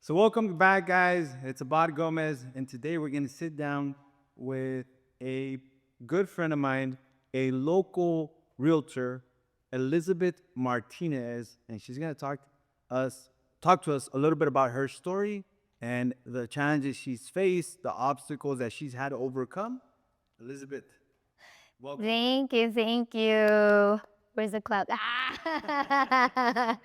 So welcome back, guys. It's Abad Gomez, and today we're going to sit down with a good friend of mine, a local realtor, Elizabeth Martinez, and she's going to us talk to us a little bit about her story and the challenges she's faced, the obstacles that she's had to overcome. Elizabeth, welcome. Thank you, thank you. Where's the clap? Ah!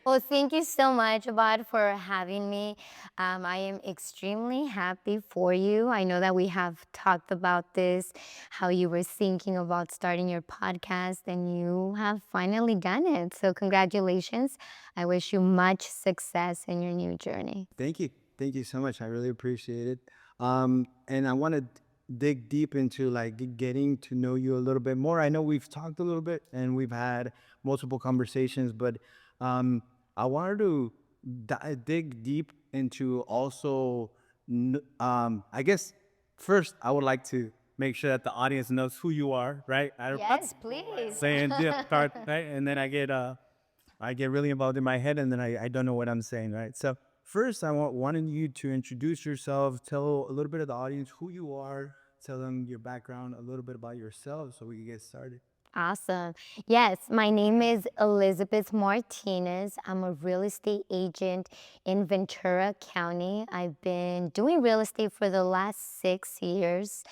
Well, thank you so much, Abad, for having me. I am extremely happy for you. I know that we have talked about this, how you were thinking about starting your podcast, and you have finally done it. So, congratulations. I wish you much success in your new journey. Thank you. Thank you so much. I really appreciate it. And I want to dig deep into like getting to know you a little bit more. I know we've talked a little bit and we've had multiple conversations, but um, I wanted to dig deep into also, I guess first I would like to make sure that the audience knows who you are, right? Yes, please. Saying yeah, start, right? And then I get really involved in my head and then I don't know what I'm saying, right? So first I wanted you to introduce yourself, tell a little bit of the audience who you are, tell them your background, a little bit about yourself so we can get started. Awesome. Yes, my name is Elizabeth Martinez. I'm a real estate agent in Ventura County. I've been doing real estate for the last 6 years.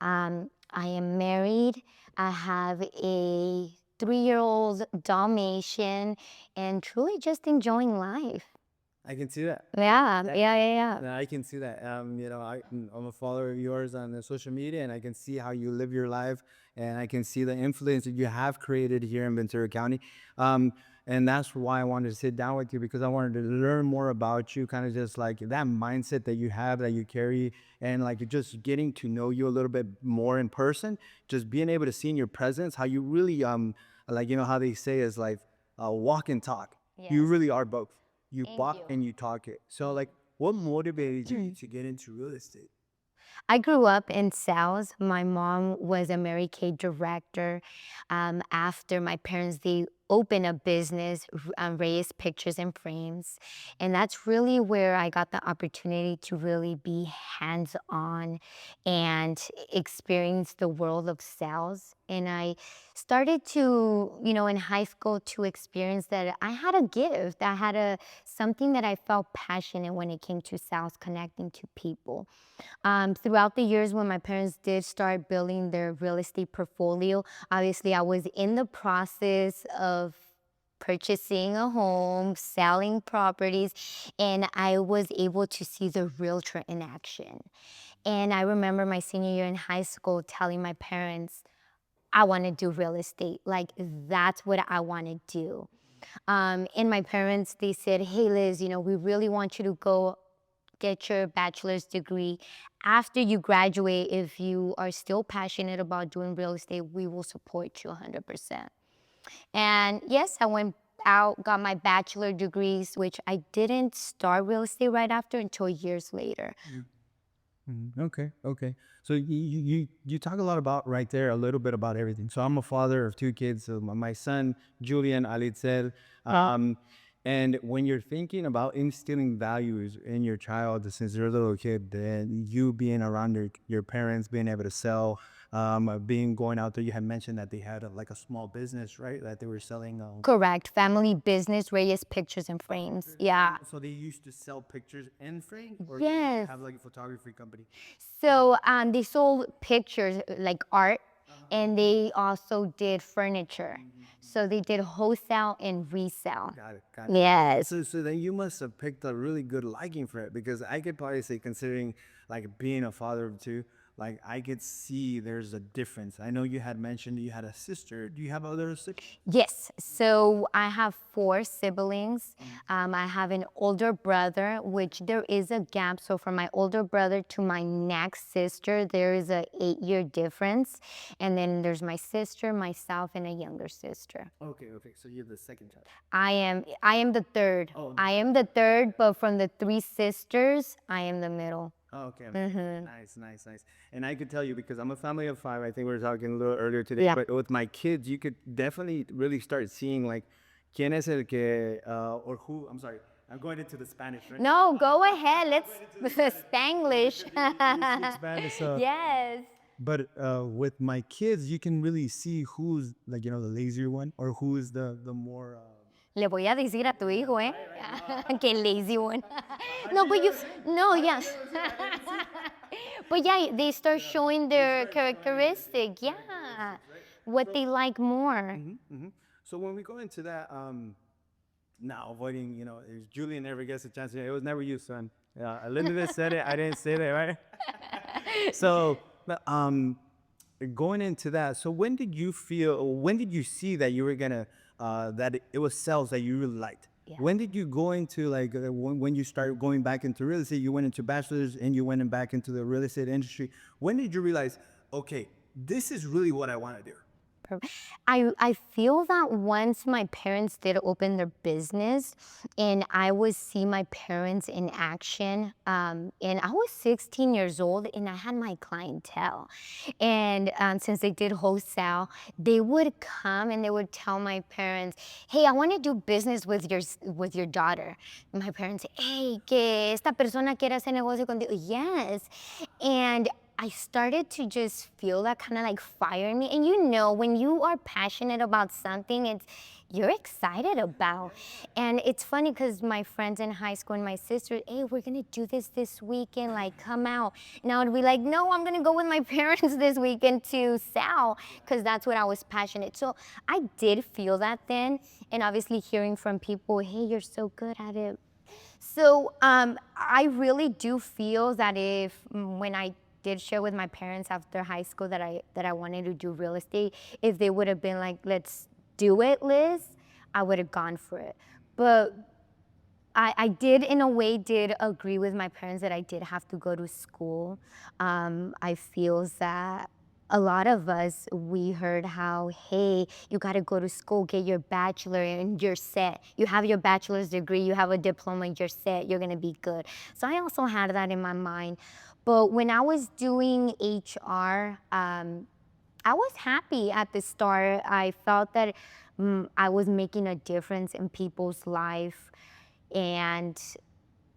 I am married. I have a 3-year-old Dalmatian and truly just enjoying life. I can see that. Yeah, yeah, yeah, yeah. Yeah, I can see that. I'm a follower of yours on the social media, and I can see how you live your life, and I can see the influence that you have created here in Ventura County. And that's why I wanted to sit down with you because I wanted to learn more about you, kind of just like that mindset that you have, that you carry, and like just getting to know you a little bit more in person. Just being able to see in your presence how you really like how they say is like walk and talk. You Yes. really are both. You Thank walk you. and you talk it. So like what motivated you to get into real estate? I grew up in sales. My mom was a Mary Kay director. After my parents, they opened a business, raised pictures and frames. And that's really where I got the opportunity to really be hands on and experience the world of sales. And I started to, in high school to experience that I had a gift. I had something that I felt passionate when it came to sales, connecting to people. Throughout the years when my parents did start building their real estate portfolio, obviously I was in the process of purchasing a home, selling properties, and I was able to see the realtor in action. And I remember my senior year in high school telling my parents, I want to do real estate. Like, that's what I want to do. And my parents, they said, hey, Liz, we really want you to go get your bachelor's degree. After you graduate, if you are still passionate about doing real estate, we will support you 100%. And yes, I went out, got my bachelor degrees, which I didn't start real estate right after until years later. Okay, okay. So you talk a lot about right there, a little bit about everything. So I'm a father of two kids. So my son Julian Alitzel, and when you're thinking about instilling values in your child since they're a little kid, then you being around your parents, being able to sell, being going out there. You had mentioned that they had like a small business, right? That they were selling. Correct. Family business, raised pictures and frames. Yeah. So they used to sell pictures and frame, or they Yes. have like a photography company. So they sold pictures like art, and they also did furniture. So they did wholesale and resale. Got it. Got it. Yes. So then you must have picked a really good liking for it because I could probably say, considering like being a father of two, like I could see there's a difference. I know you had mentioned you had a sister. Do you have other siblings? Yes. So I have 4 siblings. I have an older brother, which there is a gap. So from my older brother to my next sister, there is a 8-year difference. And then there's my sister, myself, and a younger sister. Okay, okay. So you're the second child. I am the third. Oh, I am the third, but from the 3 sisters, I am the middle. oh, okay. Nice, nice, nice. And I could tell you because I'm a family of five. I think we were talking a little earlier today. Yeah. But with my kids, you could definitely really start seeing like quién es el que or who. I'm sorry. I'm going into the Spanish, right? No, go ahead. Let's Spanglish. Spanish. Yes. But with my kids, you can really see who's like, the lazier one or who is the more. Le voy a decir a tu hijo, ¿eh? Que lazy one. No, but you, no, yeah. But yeah, they start showing their characteristic. Yeah. What they like more. So when we go into that, now avoiding, is Julian never gets a chance. It was never you, son. Elizabeth said it. I didn't say that, right? So, but, going into that, so when did you feel, when did you see that you were gonna, that it was sales that you really liked? Yeah. When did you go into like, when you started going back into real estate, you went into bachelor's and you went back into the real estate industry. When did you realize, okay, this is really what I want to do? I feel that once my parents did open their business and I would see my parents in action, and I was 16 years old and I had my clientele. And since they did wholesale, they would come and they would tell my parents, hey, I want to do business with your daughter. And my parents say, hey, que esta persona quiere hacer negocio contigo. Yes. And I started to just feel that kind of like fire in me. And when you are passionate about something, you're excited about. And it's funny because my friends in high school and my sister, hey, we're gonna do this weekend, like come out. And I would be like, no, I'm gonna go with my parents this weekend to sell because that's what I was passionate. So I did feel that then. And obviously hearing from people, hey, you're so good at it. So I really do feel that when I did share with my parents after high school that I wanted to do real estate, if they would have been like, let's do it, Liz, I would have gone for it. But I did, in a way, did agree with my parents that I did have to go to school. I feel that a lot of us, we heard how, hey, you got to go to school, get your bachelor, and you're set. You have your bachelor's degree, you have a diploma, you're set, you're going to be good. So I also had that in my mind. But when I was doing HR, I was happy at the start. I felt that I was making a difference in people's life. And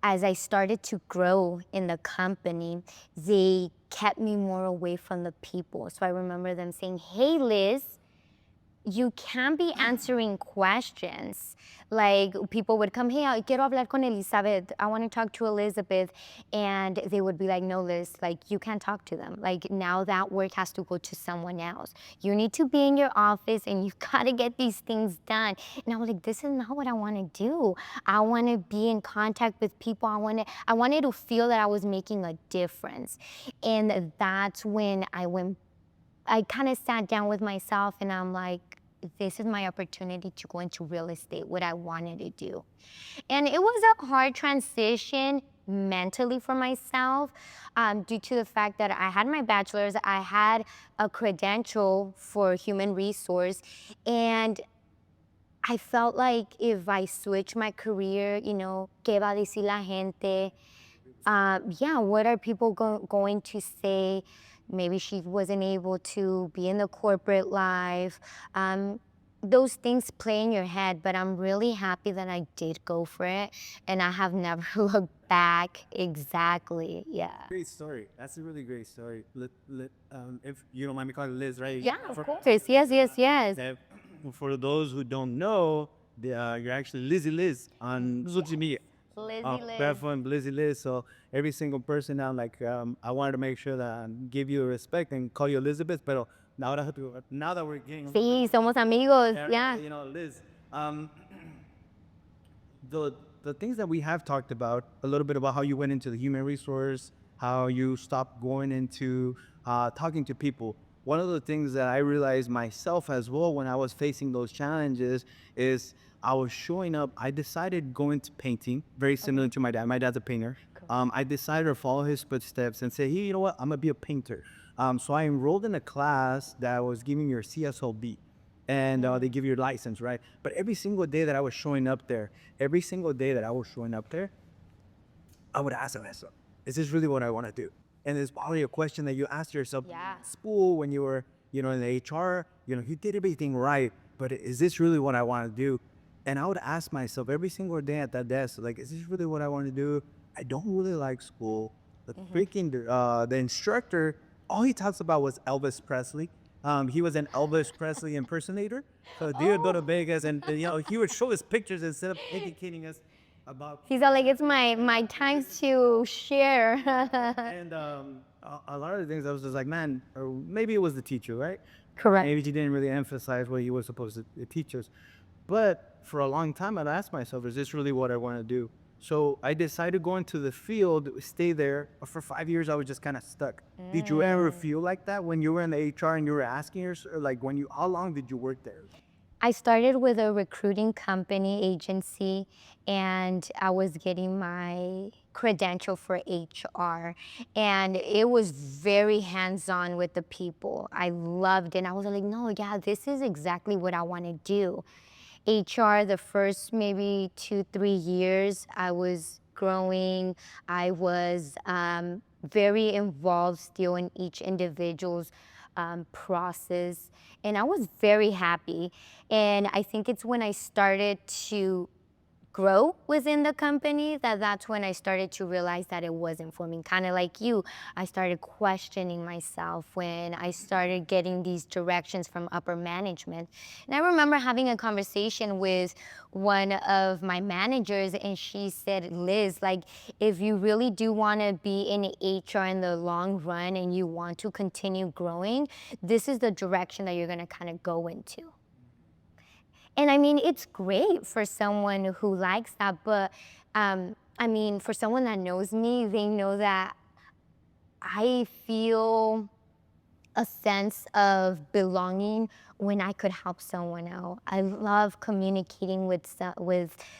as I started to grow in the company, they kept me more away from the people. So I remember them saying, hey, Liz, you can't be answering questions. Like people would come, hey, quiero hablar con Elizabeth. I want to talk to Elizabeth. And they would be like, no, Liz, like you can't talk to them. Like now that work has to go to someone else. You need to be in your office and you gotta get these things done. And I was like, this is not what I want to do. I want to be in contact with people. I wanted to feel that I was making a difference. And that's when I kind of sat down with myself and I'm like, this is my opportunity to go into real estate, what I wanted to do. And it was a hard transition mentally for myself due to the fact that I had my bachelor's, I had a credential for human resource, and I felt like if I switch my career, ¿qué va a decir la gente? Yeah, what are people going to say? Maybe she wasn't able to be in the corporate life. Those things play in your head, but I'm really happy that I did go for it, and I have never looked back. Exactly, yeah. Great story. That's a really great story. If you don't mind me calling Liz, right? Yeah, of course. Yes. For those who don't know, you're actually Lizzie Liz on social media. Lizzie Liz. Platform Lizzie Liz. So every single person now, like, I wanted to make sure that I give you respect and call you Elizabeth. But now that we're getting, Sí, somos amigos. Yeah. Liz, the things that we have talked about, a little bit about how you went into the human resource, how you stopped going into talking to people. One of the things that I realized myself as well when I was facing those challenges is I was showing up. I decided go into painting, very similar to my dad. My dad's a painter. I decided to follow his footsteps and say, hey, you know what? I'm gonna be a painter. So I enrolled in a class that was giving me your CSLB, and they give you your license, right? But every single day that I was showing up there, I would ask myself, is this really what I want to do? And it's probably a question that you asked yourself Yeah. in school when you were, in the HR, you did everything right, but is this really what I want to do? And I would ask myself every single day at that desk, like, is this really what I want to do? I don't really like school. The instructor, all he talks about was Elvis Presley. He was an Elvis Presley impersonator. So they would go to Oh. Vegas, and he would show us pictures instead of educating us about. He's all like, it's my time to share. And a lot of the things I was just like, man, or maybe it was the teacher, right? Correct. Maybe he didn't really emphasize what he was supposed to teach us. But for a long time, I'd asked myself, is this really what I want to do? So I decided to go into the field, stay there. But for 5 years, I was just kind of stuck. Did you ever feel like that when you were in the HR and you were asking yourself, like, how long did you work there? I started with a recruiting company agency, and I was getting my credential for HR, and it was very hands-on with the people. I loved it. I was like, no, yeah, this is exactly what I want to do. HR, the first maybe 2-3 years, I was growing. I was very involved still in each individual's process, and I was very happy. And I think it's when I started to grow within the company that's when I started to realize that it wasn't for me. Kind of like you, I started questioning myself when I started getting these directions from upper management. And I remember having a conversation with one of my managers, and she said, Liz, like, if you really do want to be in HR in the long run and you want to continue growing, this is the direction that you're going to kind of go into. And I mean, it's great for someone who likes that, but I mean, for someone that knows me, they know that I feel a sense of belonging when I could help someone out. I love communicating with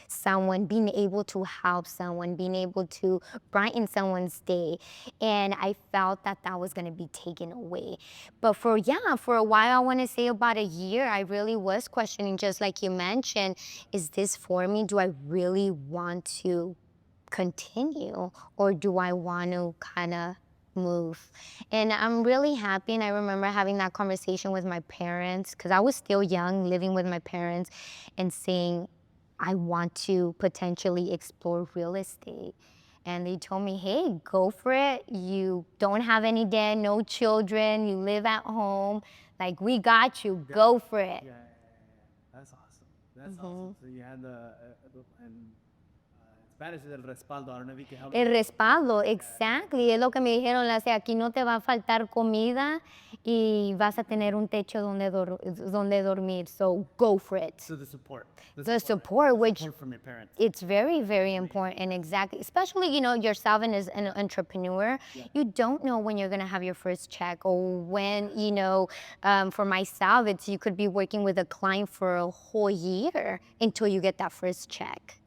someone, being able to help someone, being able to brighten someone's day. And I felt that that was going to be taken away. But for a while, I want to say about a year, I really was questioning, just like you mentioned, is this for me? Do I really want to continue, or do I want to kind of move? And I'm really happy, and I remember having that conversation with my parents because I was still young, living with my parents, and saying I want to potentially explore real estate. And they told me, hey, go for it. You don't have any debt, no children, you live at home, like, we got you. Go for it. Yeah, that's awesome. That's awesome. So you had and Spanish is el respaldo. I don't know if you can help El me. respaldo, exactly. Es lo que me dijeron, o sea, aquí no te va a faltar comida y vas a tener un techo donde dormir. So go for it. So the support. The support, which Support from your parents. it's very, very important. Exactly. Especially, yourself and as an entrepreneur, you don't know when you're going to have your first check, or when, for myself, you could be working with a client for a whole year until you get that first check.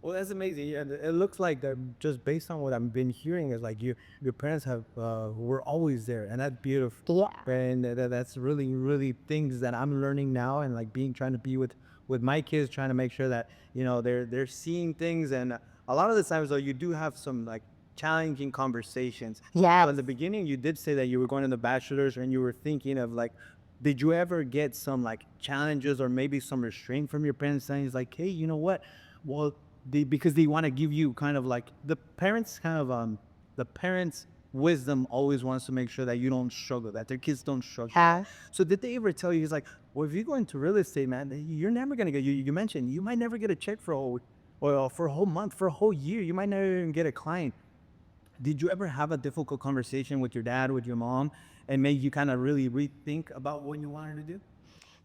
Well, that's amazing. Yeah, it looks like that just based on what I've been hearing is like your parents were always there, and that's beautiful. Yeah. And that's really, really things that I'm learning now, and like trying to be with my kids, trying to make sure that they're seeing things. And a lot of the times though, you do have some like challenging conversations. Yeah. So in the beginning, you did say that you were going to the bachelor's, and you were thinking of like, did you ever get some like challenges or maybe some restraint from your parents saying, it's like, hey, you know what? Well, because they want to give you kind of like the parents wisdom always wants to make sure that you don't struggle, that their kids don't struggle. Yeah. So did they ever tell you, he's like, well, if you go into real estate, man, you're never gonna get, you mentioned you might never get a check for a whole month, for a whole year, you might never even get a client. Did you ever have a difficult conversation with your dad, with your mom, and made you kind of really rethink about what you wanted to do?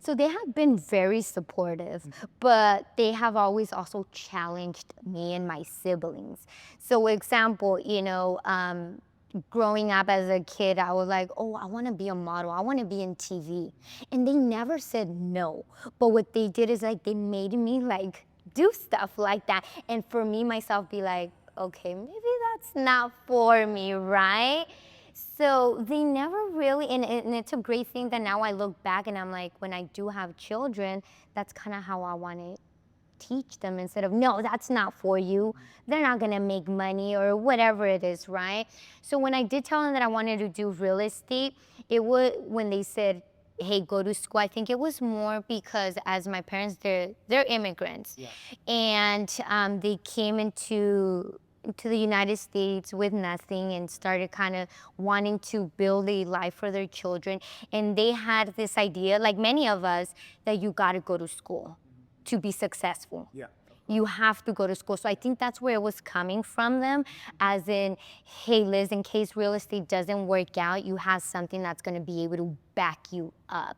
So they have been very supportive, but they have always also challenged me and my siblings. So example, growing up as a kid, I was like, oh, I want to be a model. I want to be in TV. And they never said no. But what they did is like, they made me like do stuff like that. And for me, myself, be like, okay, maybe that's not for me, right? So they never really, and it's a great thing that now I look back and I'm like, when I do have children, that's kind of how I want to teach them, instead of, no, that's not for you. They're not going to make money or whatever it is, right? So when I did tell them that I wanted to do real estate, it was when they said, hey, go to school. I think it was more because as my parents, they're immigrants, and they came into the United States with nothing and started kind of wanting to build a life for their children. And they had this idea, like many of us, that you got to go to school to be successful. Yeah. You have to go to school. So I think that's where it was coming from them, as in, hey, Liz, in case real estate doesn't work out, you have something that's going to be able to back you up.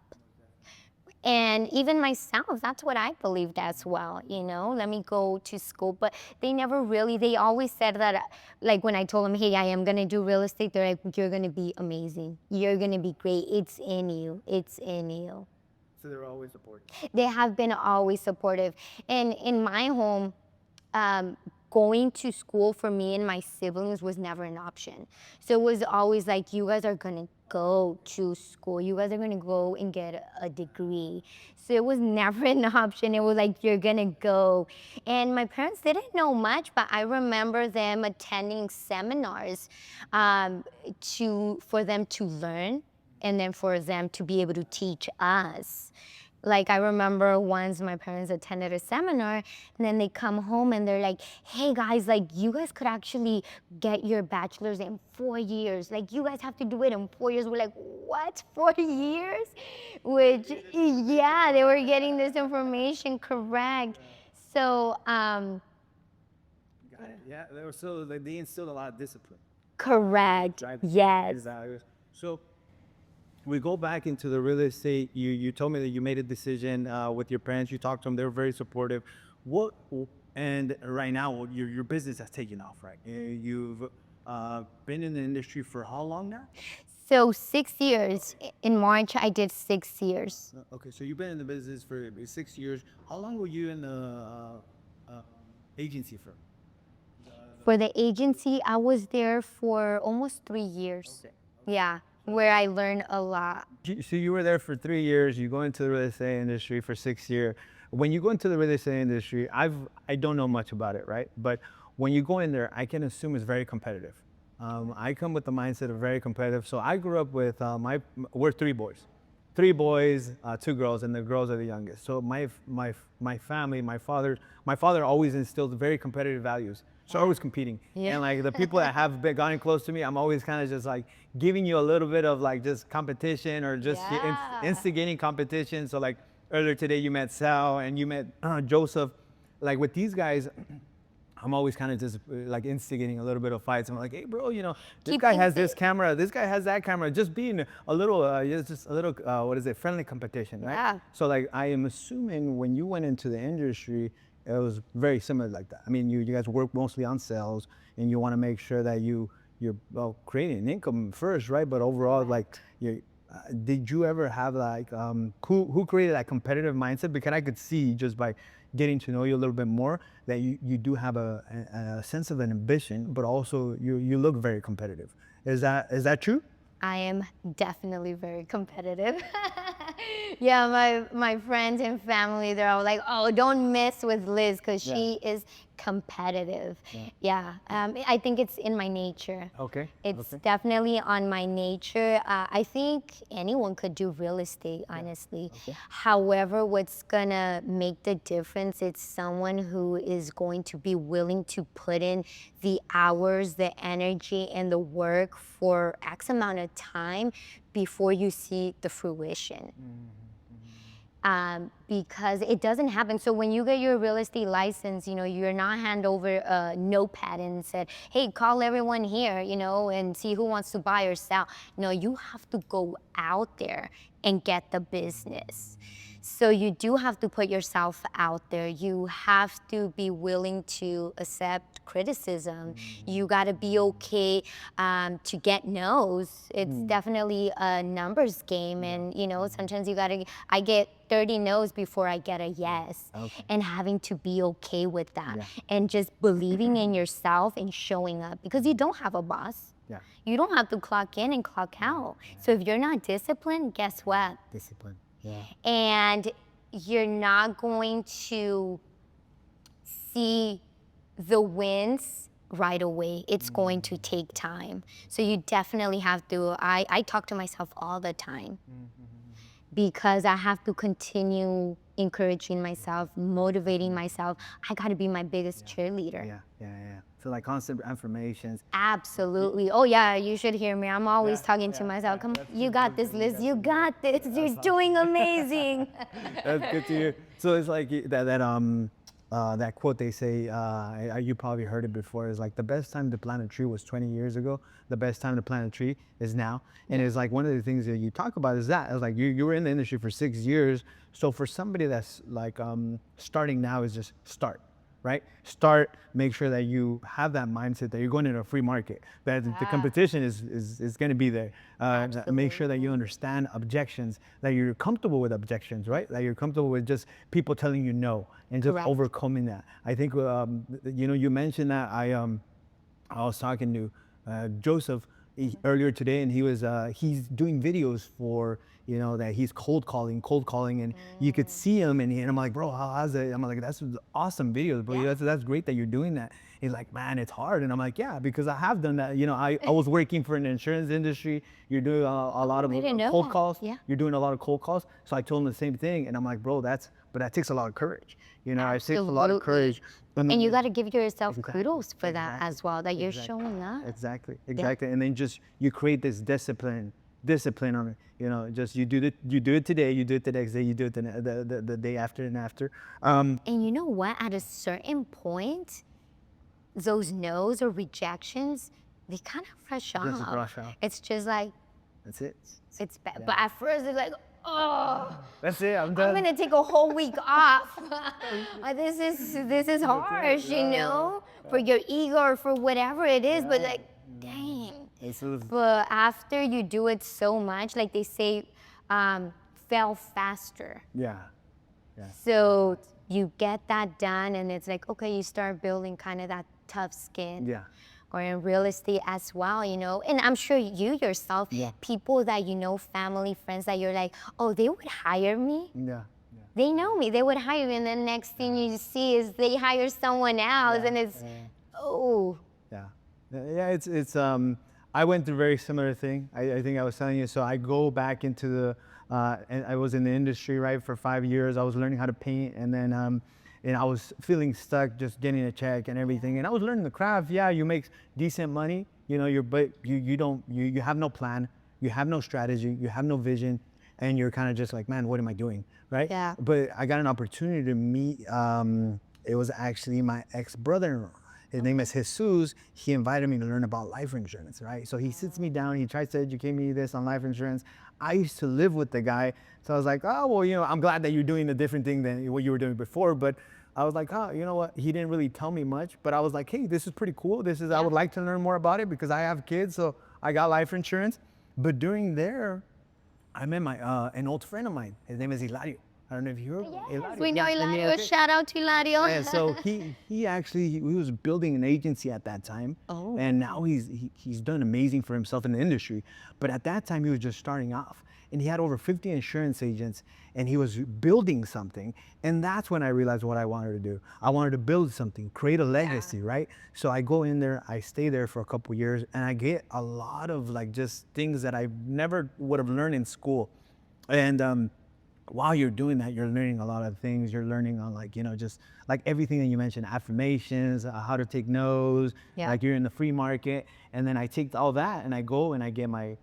And even myself, that's what I believed as well, let me go to school. But they never really, they always said that, like when I told them, hey, I am going to do real estate, they're like, you're going to be amazing. You're going to be great. It's in you. It's in you. So they're always supportive. They have been always supportive. And in my home, going to school for me and my siblings was never an option. So it was always like, you guys are gonna go to school. You guys are gonna go and get a degree. So it was never an option. It was like, you're gonna go. And my parents didn't know much, but I remember them attending seminars for them to learn and then for them to be able to teach us. Like I remember once my parents attended a seminar and then they come home and they're like, hey guys, like you guys could actually get your bachelor's in 4 years. Like you guys have to do it in 4 years. We're like, what, 4 years? Which, yeah, they were getting this information correct. So, Got it. Yeah, they were so they instilled a lot of discipline. correct, yes. Exactly. So we go back into the real estate. You told me that you made a decision with your parents. You talked to them. They were very supportive. What and right now your business has taken off, right? You've been in the industry for how long now? So 6 years. In March, I did 6 years. Okay, so you've been in the business for 6 years. How long were you in the agency firm? For the agency, I was there for almost 3 years. Okay. Yeah, where I learned a lot. So you were there for 3 years. You go into the real estate industry for 6 years. When you go into the real estate industry, I don't know much about it, right? But when you go in there, I can assume it's very competitive. I come with the mindset of very competitive. So I grew up with we're three boys, 2 girls, and the girls are the youngest. So my family, my father always instilled very competitive values. So I was competing, Yeah. and like the people that have been gotten close to me, I'm always kind of just like giving you a little bit of like just competition or just Yeah. instigating competition. So like earlier today, you met Sal and you met Joseph. Like with these guys, I'm always kind of just like instigating a little bit of fights. I'm like, hey, bro, this Keep guy things has this safe. camera, this guy has that camera. Just being a little, just a little, what is it, friendly competition, right? Yeah. So like, I am assuming when you went into the industry, it was very similar like that. I mean, you guys work mostly on sales, and you want to make sure that you're creating an income first, right? But overall, like, did you ever have like who created that competitive mindset? Because I could see just by getting to know you a little bit more that you do have a sense of an ambition, but also you look very competitive. Is that true? I am definitely very competitive. Yeah, my friends and family, they're all like, oh, don't mess with Liz because she is competitive. Yeah, I think it's in my nature. Okay. It's definitely on my nature. I think anyone could do real estate, honestly. However, what's gonna make the difference, it's someone who is going to be willing to put in the hours, the energy, and the work for X amount of time before you see the fruition. Because it doesn't happen. So when you get your real estate license, you're not hand over a notepad and said, hey, call everyone here, and see who wants to buy or sell. No, you have to go out there and get the business. So you do have to put yourself out there. You have to be willing to accept criticism. You got to be okay to get no's. It's definitely a numbers game, and sometimes I get 30 no's before I get a yes. And having to be okay with that, and just believing in yourself and showing up, because you don't have a boss. Yeah. You don't have to clock in and clock out. So if you're not disciplined, guess what? Discipline. Yeah. And you're not going to see the wins right away. It's going to take time. So you definitely have to, I talk to myself all the time. because I have to continue encouraging myself, motivating myself. I got to be my biggest cheerleader. Yeah. So like constant affirmations. Absolutely. Oh yeah, you should hear me. I'm always talking to myself. Come, you got this, Liz. You got this. You're doing amazing. That's good to hear. So it's like that quote they say, you probably heard it before, is like the best time to plant a tree was 20 years ago. The best time to plant a tree is now. And it's like one of the things that you talk about is that, it's like you were in the industry for 6 years. So for somebody that's like starting now is just start. Right? Start, make sure that you have that mindset that you're going into a free market, that the competition is going to be there. Make sure that you understand objections, that you're comfortable with objections, right? That you're comfortable with just people telling you no and just overcoming that. I think, you mentioned that I was talking to Joseph earlier today, and he's doing videos for, that he's cold calling, and you could see him, and I'm like, bro, how's it? I'm like, that's awesome videos, bro. That's great that you're doing that. He's like, man, it's hard. And I'm like, yeah, because I have done that. I was working for an insurance industry. You're doing a lot of cold calls. Yeah. You're doing a lot of cold calls. So I told him the same thing, and I'm like, bro, but that takes a lot of courage. It takes a lot of courage. And you got to give yourself kudos for that as well, that you're showing up. Exactly. And then just you create this discipline on it. Just you do it today, you do it the next day, you do it the day after and after. And you know what? At a certain point, those no's or rejections, they kind of brush off. It's just like, that's it. It's bad. Yeah. But at first, it's like, oh, that's it. I'm done. I'm gonna take a whole week off. This is harsh, for your ego or for whatever it is. But like, dang. But after you do it so much, like they say, fail faster. Yeah. So you get that done, and it's like, okay, you start building kind of that tough skin. Yeah. Or in real estate as well, and I'm sure you yourself, people that family, friends that you're like, oh, they would hire me. Yeah. They know me, they would hire me, and then next thing you see is they hire someone else, and it's, oh. Yeah, it's I went through a very similar thing. I think I was telling you. So I go back into the, and I was in the industry, right, for 5 years. I was learning how to paint, and then and I was feeling stuck, just getting a check and everything. And I was learning the craft. Yeah, you make decent money, but you have no plan, you have no strategy, you have no vision, and you're kind of just like, man, what am I doing, right? Yeah. But I got an opportunity to meet. It was actually my ex-brother-in-law. His name is Jesus. He invited me to learn about life insurance, right? So he sits me down, he tries to educate me this on life insurance. I used to live with the guy. So I was like, oh, well, I'm glad that you're doing a different thing than what you were doing before. But I was like, oh, you know what? He didn't really tell me much, but I was like, hey, this is pretty cool. I would like to learn more about it because I have kids, so I got life insurance. But during there, I met an old friend of mine. His name is Hilario. I don't know if you heard. Yes, we know Hilario. Shout out to Hilario. Yeah, so he was building an agency at that time. Oh. And now he's done amazing for himself in the industry. But at that time, he was just starting off. And he had over 50 insurance agents, and he was building something. And that's when I realized what I wanted to do. I wanted to build something, create a legacy, right? So I go in there, I stay there for a couple years, and I get a lot of like just things that I never would have learned in school. And while you're doing that, you're learning a lot of things. You're learning on just like everything that you mentioned, affirmations, how to take no's, like you're in the free market. And then I take all that and I go and I get my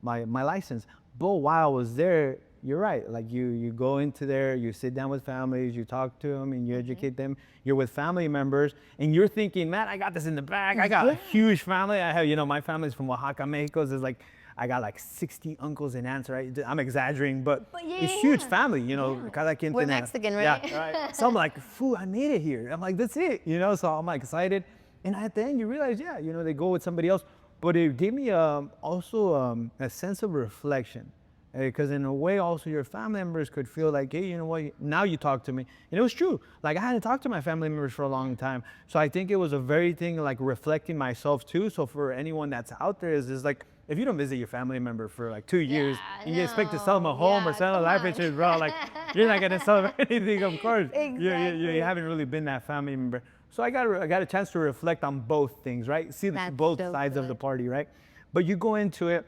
license. But while I was there, you're right. Like you go into there, you sit down with families, you talk to them and you educate them. You're with family members and you're thinking, man, I got this in the bag. I got a huge family. I have, my family's from Oaxaca, Mexico. It's like, I got like 60 uncles and aunts, right? I'm exaggerating, but it's huge family, We're Mexican, right? Yeah, right. So I'm like, fool, I made it here. I'm like, that's it, so I'm like excited. And at the end you realize, they go with somebody else. But it gave me also a sense of reflection. Because in a way also your family members could feel like, hey, you know what, now you talk to me. And it was true. Like I hadn't talked to my family members for a long time. So I think it was a very thing like reflecting myself too. So for anyone that's out there is like, if you don't visit your family member for like 2 years, and you expect to sell them a home or sell a life insurance, bro, like you're not gonna sell them anything, of course. Exactly. You haven't really been that family member. So I got a chance to reflect on both things, right? See both sides of the party, right? But you go into it,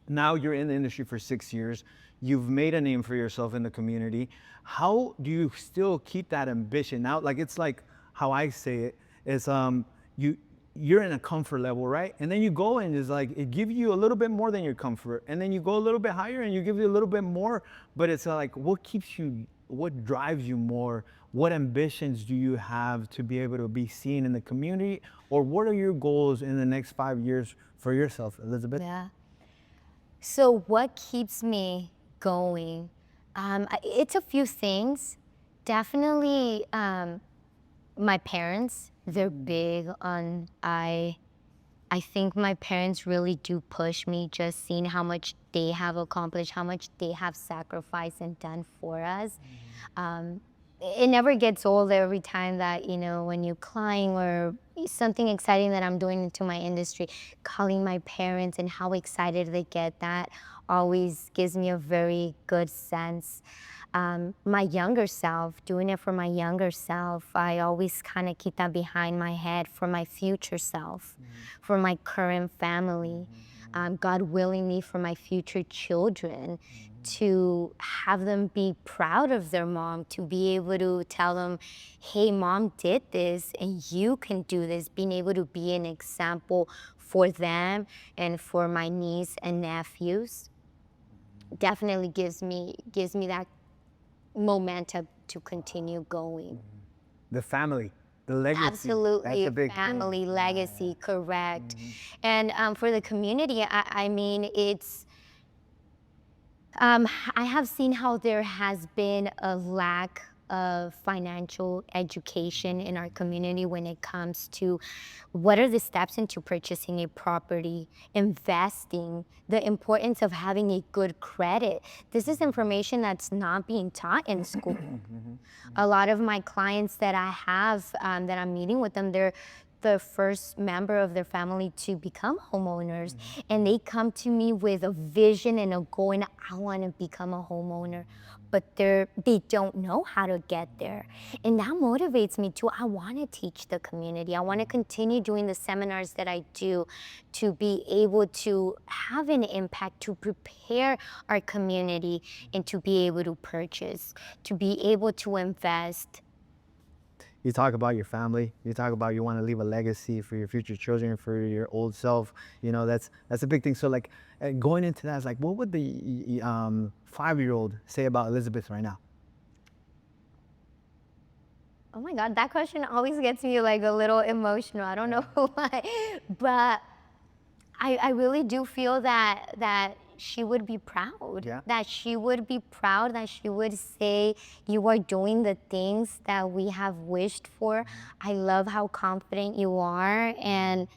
now you're in the industry for 6 years. You've made a name for yourself in the community. How do you still keep that ambition? Now, like it's like how I say it is you you're in a comfort level, right? And then you go and it's like it gives you a little bit more than your comfort. And then you go a little bit higher and you give you a little bit more. But it's like what keeps you, what drives you more? What ambitions do you have to be able to be seen in the community? Or what are your goals in the next 5 years for yourself, Elizabeth? Yeah. So what keeps me going? It's a few things. Definitely, my parents. They're big on I think my parents really do push me, just seeing how much they have accomplished, how much they have sacrificed and done for us. Um, it never gets old every time that, when you're crying or something exciting that I'm doing into my industry, calling my parents and how excited they get, that always gives me a very good sense. My younger self, doing it for my younger self, I always kind of keep that behind my head for my future self, for my current family, God willingly for my future children, to have them be proud of their mom, to be able to tell them, hey, mom did this and you can do this, being able to be an example for them and for my niece and nephews definitely gives me that momentum to continue going. The family, the legacy. That's Absolutely, a big thing. family legacy, correct. And for the community, I mean, I have seen how there has been a lack of financial education in our community when it comes to what are the steps into purchasing a property, investing, the importance of having a good credit. This is information that's not being taught in school. A lot of my clients that I have, that I'm meeting with them, they're the first member of their family to become homeowners. And they come to me with a vision and a goal, and I want to become a homeowner. But they don't know how to get there. And that motivates me too. I want to teach the community. I want to continue doing the seminars that I do to be able to have an impact, to prepare our community, and to be able to purchase, to be able to invest. You talk about your family. You talk about you want to leave a legacy for your future children, for your old self. That's a big thing. So like going into that, it's like, what would the 5-year-old say about Elizabeth right now? Oh my God, that question always gets me like a little emotional. I don't know why, but I really do feel that she would be proud. Yeah. That she would be proud. That she would say, "You are doing the things that we have wished for. I love how confident you are, and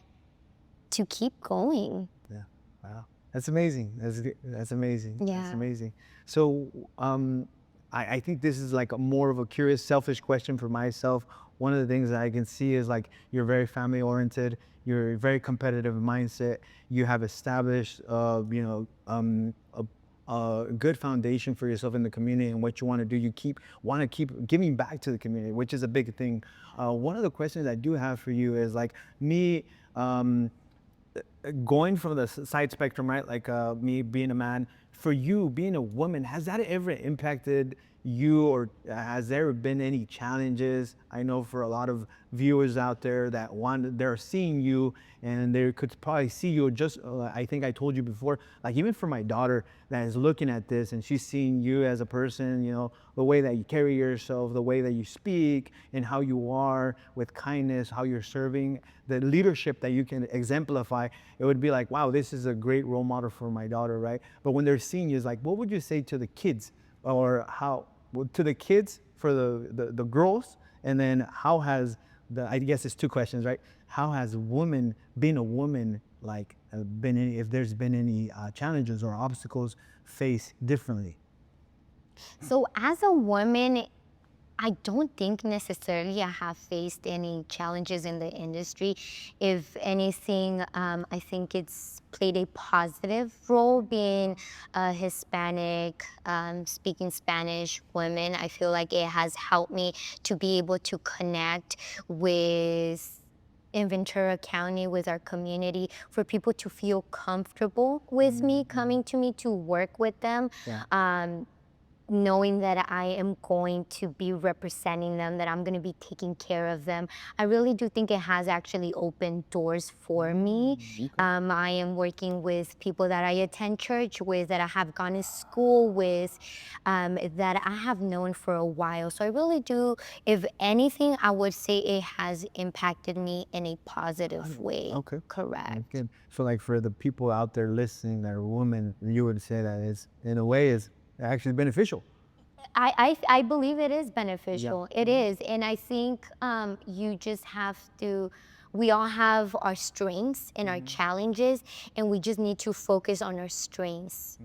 to keep going." Yeah. Wow. That's amazing. That's amazing. That's Yeah. amazing. So I think this is like a more of a curious, selfish question for myself. One of the things that I can see is like you're very family oriented. You're very competitive mindset. You have established, a good foundation for yourself in the community and what you want to do. You want to keep giving back to the community, which is a big thing. One of the questions I do have for you is like me. Going from the side spectrum, right? Like me being a man, for you being a woman, has that ever impacted you, or has there been any challenges? I know for a lot of viewers out there that they're seeing you and they could probably see you just, I think I told you before, like even for my daughter that is looking at this and she's seeing you as a person, the way that you carry yourself, the way that you speak and how you are with kindness, how you're serving, the leadership that you can exemplify, it would be like, wow, this is a great role model for my daughter, right? But when they're seeing you, it's like, what would you say to the kids, or to the kids for the girls, and then how has I guess it's two questions, right? How has being a woman, like if there's been any challenges or obstacles faced differently? So as a woman, I don't think necessarily I have faced any challenges in the industry. If anything, I think it's played a positive role being a Hispanic, speaking Spanish woman. I feel like it has helped me to be able to connect with in Ventura County with our community, for people to feel comfortable with me, coming to me to work with them. Yeah. Knowing that I am going to be representing them, that I'm going to be taking care of them. I really do think it has actually opened doors for me. Okay. I am working with people that I attend church with, that I have gone to school with, that I have known for a while. So I really do, if anything, I would say it has impacted me in a positive way. Okay. Correct. Good. So like for the people out there listening that are women, you would say that is in a way is actually beneficial. I believe it is beneficial. It is. And I think you just have to, we all have our strengths and our challenges, and we just need to focus on our strengths.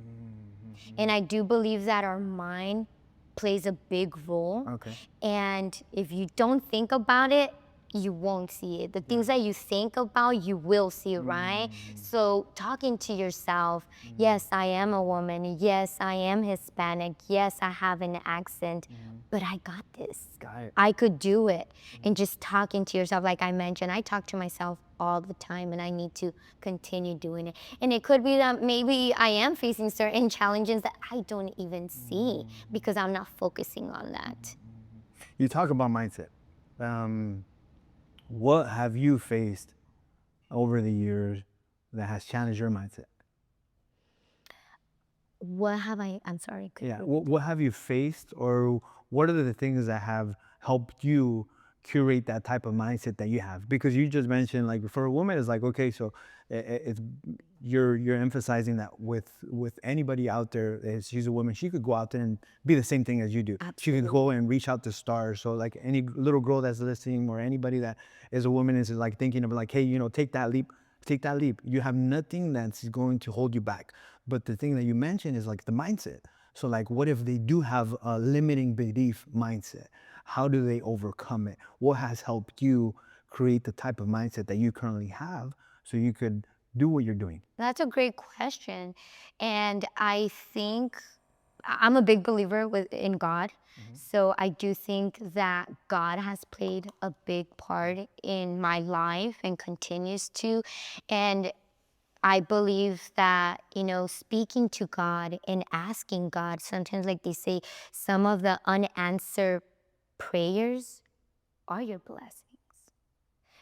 And I do believe that our mind plays a big role. Okay. And if you don't think about it, you won't see it. The things that you think about, you will see, right? So talking to yourself, yes, I am a woman. Yes, I am Hispanic. Yes, I have an accent, but I got this. Got it. I could do it. And just talking to yourself, like I mentioned, I talk to myself all the time, and I need to continue doing it. And it could be that maybe I am facing certain challenges that I don't even see because I'm not focusing on that. You talk about mindset. What have you faced over the years that has challenged your mindset? What have I'm sorry. Yeah. What have you faced, or what are the things that have helped you curate that type of mindset that you have? Because you just mentioned, like, for a woman, it's like, okay, so it's you're emphasizing that with anybody out there, if she's a woman, she could go out there and be the same thing as you do. She could go and reach out to stars. So like any little girl that's listening, or anybody that is a woman is like thinking of like, hey, take that leap. Take that leap. You have nothing that's going to hold you back. But the thing that you mentioned is like the mindset. So like, what if they do have a limiting belief mindset? How do they overcome it? What has helped you create the type of mindset that you currently have so you could do what you're doing? That's a great question. And I think I'm a big believer in God. So I do think that God has played a big part in my life and continues to. And I believe that, speaking to God and asking God, sometimes, like they say, some of the unanswered prayers are your blessings.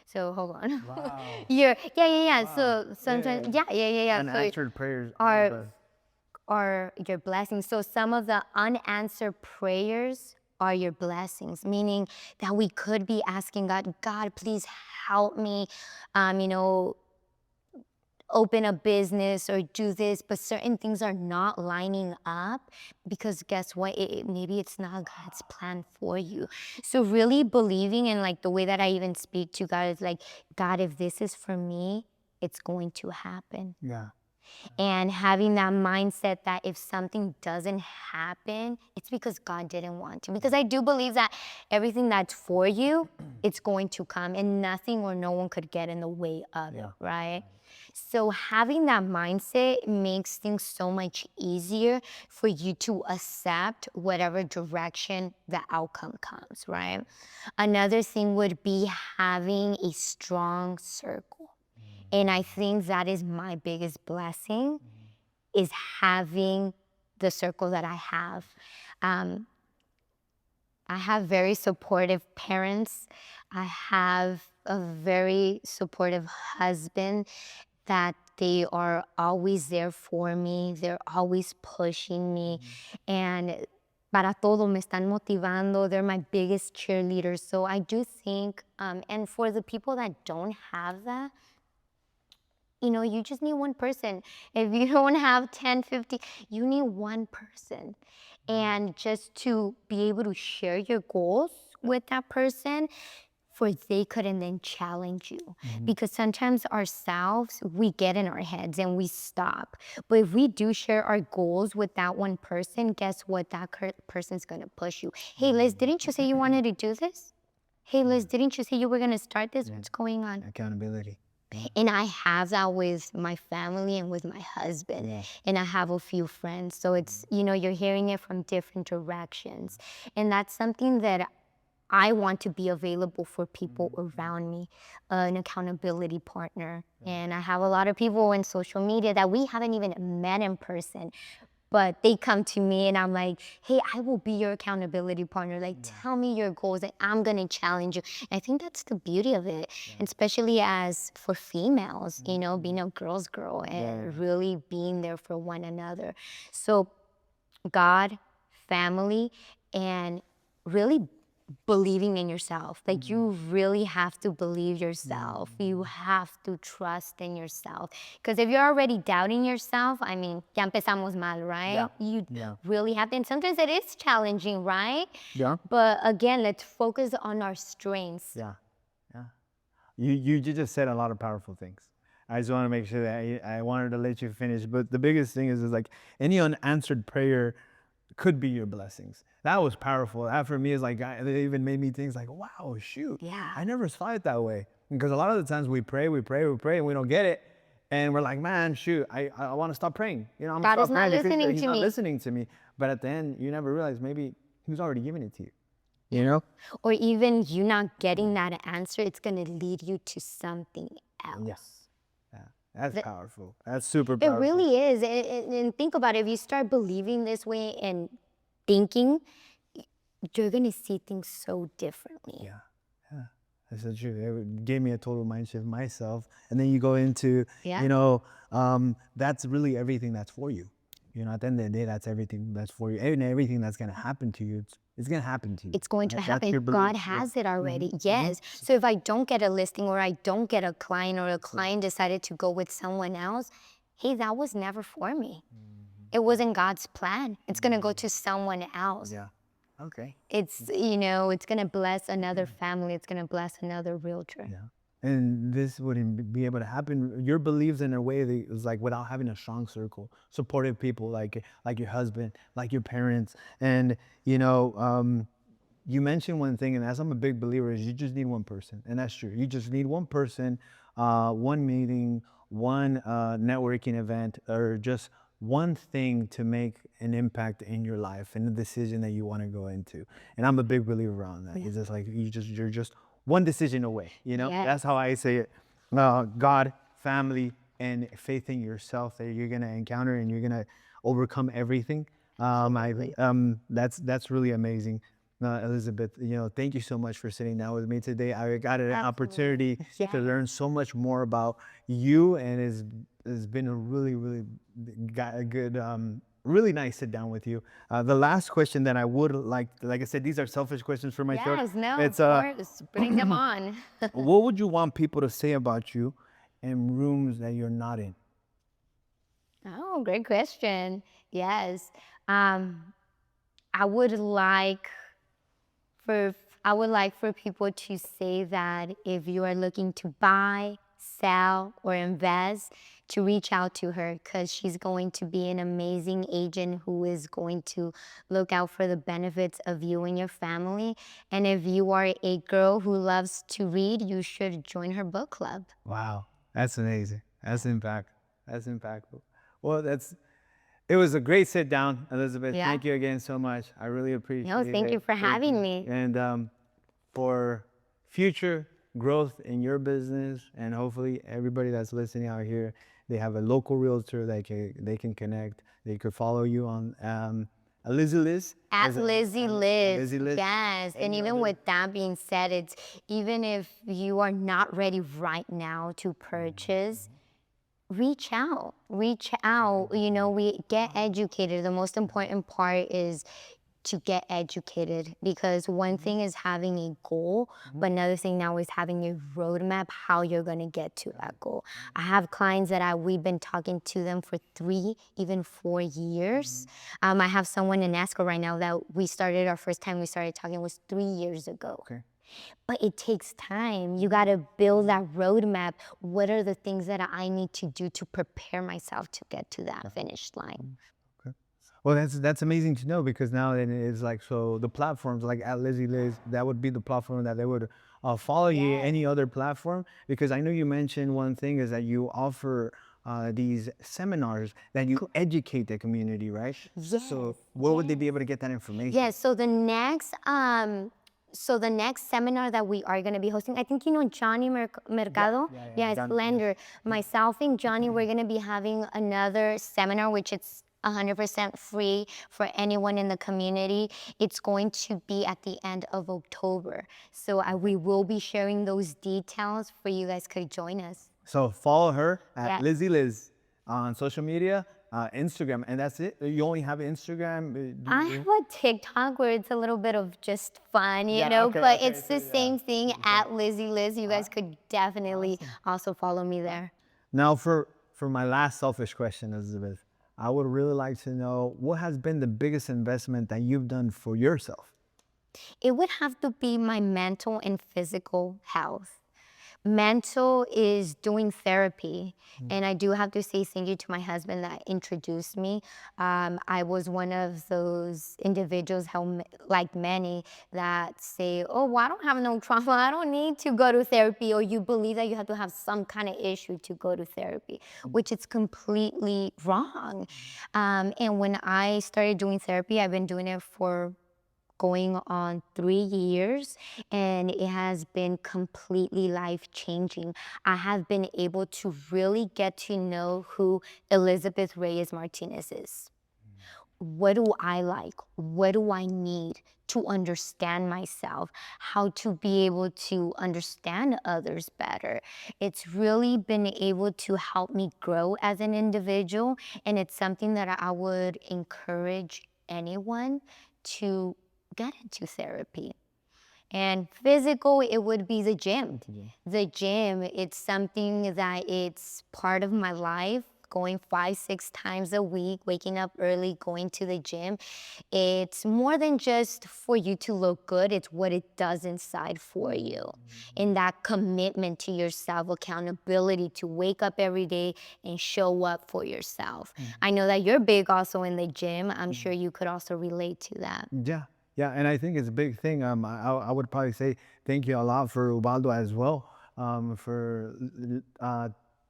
So hold on. Wow. Yeah. Wow. So sometimes, yeah. So Unanswered prayers are your blessings. So some of the unanswered prayers are your blessings, meaning that we could be asking God, God, please help me, open a business or do this, but certain things are not lining up because guess what? Maybe it's not God's plan for you. So really believing in, like, the way that I even speak to God is like, God, if this is for me, it's going to happen. Yeah. And having that mindset that if something doesn't happen, it's because God didn't want to. Because I do believe that everything that's for you, it's going to come, and nothing or no one could get in the way of it, right? So having that mindset makes things so much easier for you to accept whatever direction the outcome comes, right? Another thing would be having a strong circle. And I think that is my biggest blessing, is having the circle that I have. I have very supportive parents. I have a very supportive husband that they are always there for me. They're always pushing me. And para todo me están motivando. They're my biggest cheerleaders. So I do think, and for the people that don't have that, you just need one person. If you don't have 10, 50, you need one person. And just to be able to share your goals with that person, for they could and then challenge you. Because sometimes ourselves, we get in our heads and we stop. But if we do share our goals with that one person, guess what? That person's gonna push you. Hey, Liz, didn't you say you wanted to do this? Hey, Liz, didn't you say you were gonna start this? What's going on? Accountability. And I have that with my family and with my husband. And I have a few friends. So it's, you're hearing it from different directions. And that's something that I want to be available for people around me, an accountability partner. And I have a lot of people in social media that we haven't even met in person, but they come to me and I'm like, hey, I will be your accountability partner. Like, tell me your goals and I'm gonna challenge you. And I think that's the beauty of it. And especially as for females, you know, being a girl's girl and really being there for one another. So God, family, and really believing in yourself. Like you really have to believe yourself. You have to trust in yourself. Because if you're already doubting yourself, I mean, ya empezamos mal, right? You really have to. And sometimes it is challenging, right? Yeah. But again, let's focus on our strengths. Yeah. Yeah. You just said a lot of powerful things. I just want to make sure that I wanted to let you finish. But the biggest thing is like any unanswered prayer could be your blessings. That was powerful. That for me is like, it even made me think like, wow, shoot. Yeah. I never saw it that way. Because a lot of the times we pray, and we don't get it. And we're like, man, shoot, I want to stop praying. You know, I'm God stop is not praying because listening he's to not me. listening to me. But at the end, you never realize maybe he was already giving it to you. You know? Or even you not getting that answer, it's going to lead you to something else. Yes. Yeah. That's powerful. That's super It powerful. really is. And think about it. If you start believing this way and thinking, you're going to see things so differently. Yeah. Yeah. That's so true. It gave me a total mind shift myself. And then you go into, Yeah. you know, that's really everything that's for you. You know, at the end of the day, that's everything that's for you. And everything that's going to happen to you, it's going to happen to you. It's going to That's happen. your God belief. has it already. Yes. So if I don't get a listing or I don't get a client or a client decided to go with someone else, hey, that was never for me. It wasn't God's plan. It's going to go to someone else. Yeah. Okay. It's, you know, it's going to bless another family. It's going to bless another realtor. Yeah. And this wouldn't be able to happen. Your beliefs in a way that is like without having a strong circle, supportive people like your husband, like your parents. And, you know, you mentioned one thing, and as I'm a big believer, is you just need one person. And that's true. You just need one person, one meeting, one networking event, or just one thing to make an impact in your life and the decision that you want to go into. And I'm a big believer on that. It's just like you're just one decision away. You know, Yes. that's how I say it. God, family, and faith in yourself that you're gonna encounter and you're gonna overcome everything. That's really amazing. Elizabeth, you know, thank you so much for sitting down with me today. I got an opportunity to learn so much more about you, and it's been a really good, really nice sit down with you. The last question that I would like I said, these are selfish questions for myself. Yes, no, It's of course. Bring them on. what would you want people to say about you in rooms that you're not in? Oh, great question. Yes. I would like for people to say that if you are looking to buy, sell, or invest, to reach out to her because she's going to be an amazing agent who is going to look out for the benefits of you and your family. And if you are a girl who loves to read, you should join her book club. Wow, that's amazing. That's impactful. Well, it was a great sit down, Elizabeth. Yeah. Thank you again so much. I really appreciate it. No, thank you for having me. And for future growth in your business, and hopefully everybody that's listening out here, they have a local realtor that they can connect. They could follow you on Lizzie Liz. At Lizzie Liz. Lizzie Liz. Yes. And even with that being said, it's even if you are not ready right now to purchase, reach out. You know, we get educated. The most important part is to get educated because one thing is having a goal, but another thing now is having a roadmap how you're gonna get to that goal. I have clients that we've been talking to them for 3, even 4 years. I have someone in NASCAR right now that our first time we started talking was 3 years ago. Okay. But it takes time. You gotta build that roadmap. What are the things that I need to do to prepare myself to get to that finish line? Well, that's amazing to know because now it is like, so the platforms like at Lizzie Liz, that would be the platform that they would follow you. Any other platform? Because I know you mentioned one thing is that you offer these seminars that you educate the community, right? Yes. So where would they be able to get that information? Yes, so the next So the next seminar that we are going to be hosting, I think you know Johnny Mercado. Yeah, it's Lender. Myself and Johnny, we're going to be having another seminar, which it's 100% free for anyone in the community. It's going to be at the end of October. So we will be sharing those details for you guys could join us. So follow her at Yeah. Lizzie Liz on social media, Instagram, and that's it. You only have Instagram. I have a TikTok where it's a little bit of just fun, you Yeah, know, okay, but okay, it's the so yeah. same thing at Lizzie Liz. You guys could definitely also follow me there. Now, for my last selfish question, Elizabeth, I would really like to know what has been the biggest investment that you've done for yourself. It would have to be my mental and physical health. Mental is doing therapy. And I do have to say thank you to my husband that introduced me. I was one of those individuals, like many, that say, oh, well, I don't have no trauma. I don't need to go to therapy. Or you believe that you have to have some kind of issue to go to therapy, which is completely wrong. And when I started doing therapy, I've been doing it for going on 3 years, and it has been completely life-changing. I have been able to really get to know who Elizabeth Reyes Martinez is. What do I like? What do I need to understand myself? How to be able to understand others better? It's really been able to help me grow as an individual, and it's something that I would encourage anyone to get into therapy. And physical, it would be the gym. The gym, it's something that it's part of my life, going 5-6 times a week, waking up early, going to the gym. It's more than just for you to look good, it's what it does inside for you. And that commitment to yourself, accountability to wake up every day and show up for yourself. I know that you're big also in the gym. I'm sure you could also relate to that. Yeah, yeah, and I think it's a big thing. I would probably say thank you a lot for Ubaldo as well, for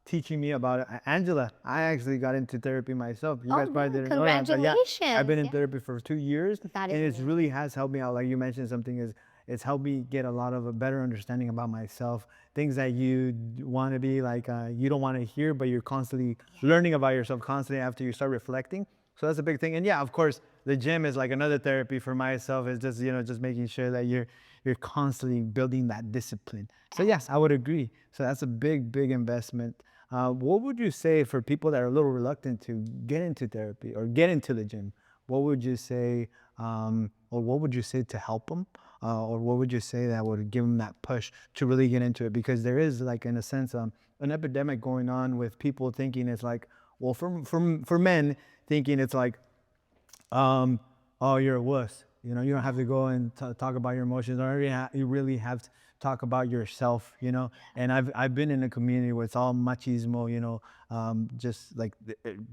teaching me about it. Angela. I actually got into therapy myself. You guys probably didn't know that, but yeah, I've been in therapy for 2 years, That and is it really has helped me out. Like you mentioned, something is it's helped me get a lot of a better understanding about myself. Things that you want to be like, you don't want to hear, but you're constantly learning about yourself constantly after you start reflecting. So that's a big thing. And yeah, of course, the gym is like another therapy for myself. It's just, just making sure that you're constantly building that discipline. So yes, I would agree. So that's a big investment. What would you say for people that are a little reluctant to get into therapy or get into the gym? What would you say, or what would you say to help them? Or what would you say that would give them that push to really get into it? Because there is, like, in a sense, an epidemic going on with people thinking it's like, well, for men, thinking it's like, oh, you're a wuss. You don't have to go and talk about your emotions, or you really have to talk about yourself. And I've been in a community where it's all machismo. Just like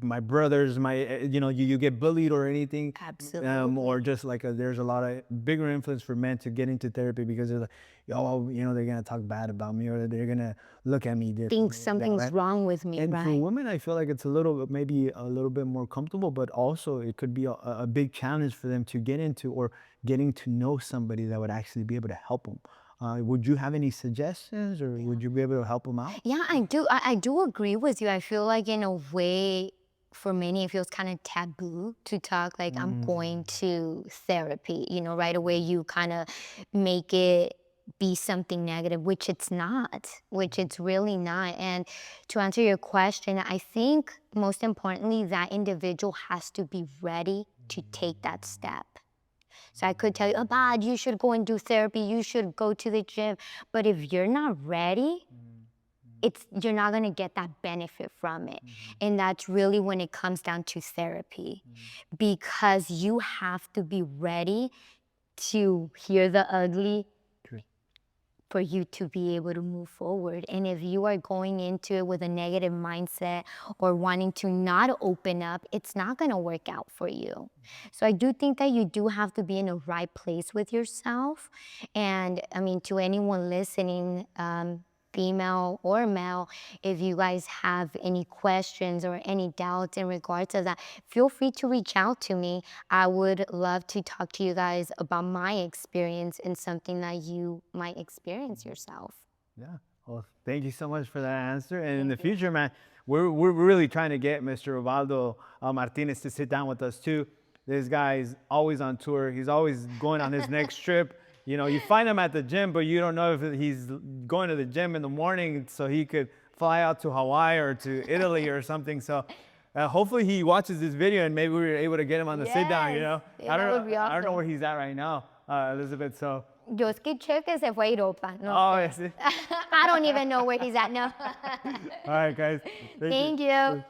my brothers, you get bullied or anything. Absolutely. Or just like there's a lot of bigger influence for men to get into therapy because they're like, oh, they're gonna talk bad about me, or they're gonna look at me differently. Think something's wrong with me, And for right? women, I feel like it's maybe a little bit more comfortable, but also it could be a big challenge for them to get into, or getting to know somebody that would actually be able to help them. Would you have any suggestions, or would you be able to help them out? Yeah, I do. I do agree with you. I feel like in a way, for many, it feels kind of taboo to talk like I'm going to therapy. Right away you kind of make it be something negative, which it's not, which it's really not. And to answer your question, I think most importantly, that individual has to be ready to take that step. So I could tell you, oh, Bob, you should go and do therapy. You should go to the gym. But if you're not ready, you're not going to get that benefit from it. And that's really when it comes down to therapy, because you have to be ready to hear the ugly for you to be able to move forward. And if you are going into it with a negative mindset or wanting to not open up, it's not going to work out for you. So I do think that you do have to be in a right place with yourself. And I mean, to anyone listening, female or male, if you guys have any questions or any doubts in regards to that, feel free to reach out to me. I would love to talk to you guys about my experience and something that you might experience yourself. Yeah. Well, thank you so much for that answer. And in the future, man, we're really trying to get Mr. Ubaldo Martinez to sit down with us too. This guy's always on tour. He's always going on his next trip. You know, you find him at the gym, but you don't know if he's going to the gym in the morning so he could fly out to Hawaii or to Italy or something. So hopefully he watches this video and maybe we were able to get him on the sit down, you know. Yes, that would be I don't know awesome. where he's at right now, Elizabeth. So. Yo escuché que se fue a Europa. No Oh, sé. yes. I don't even know where he's at now. All right, guys. Thank you.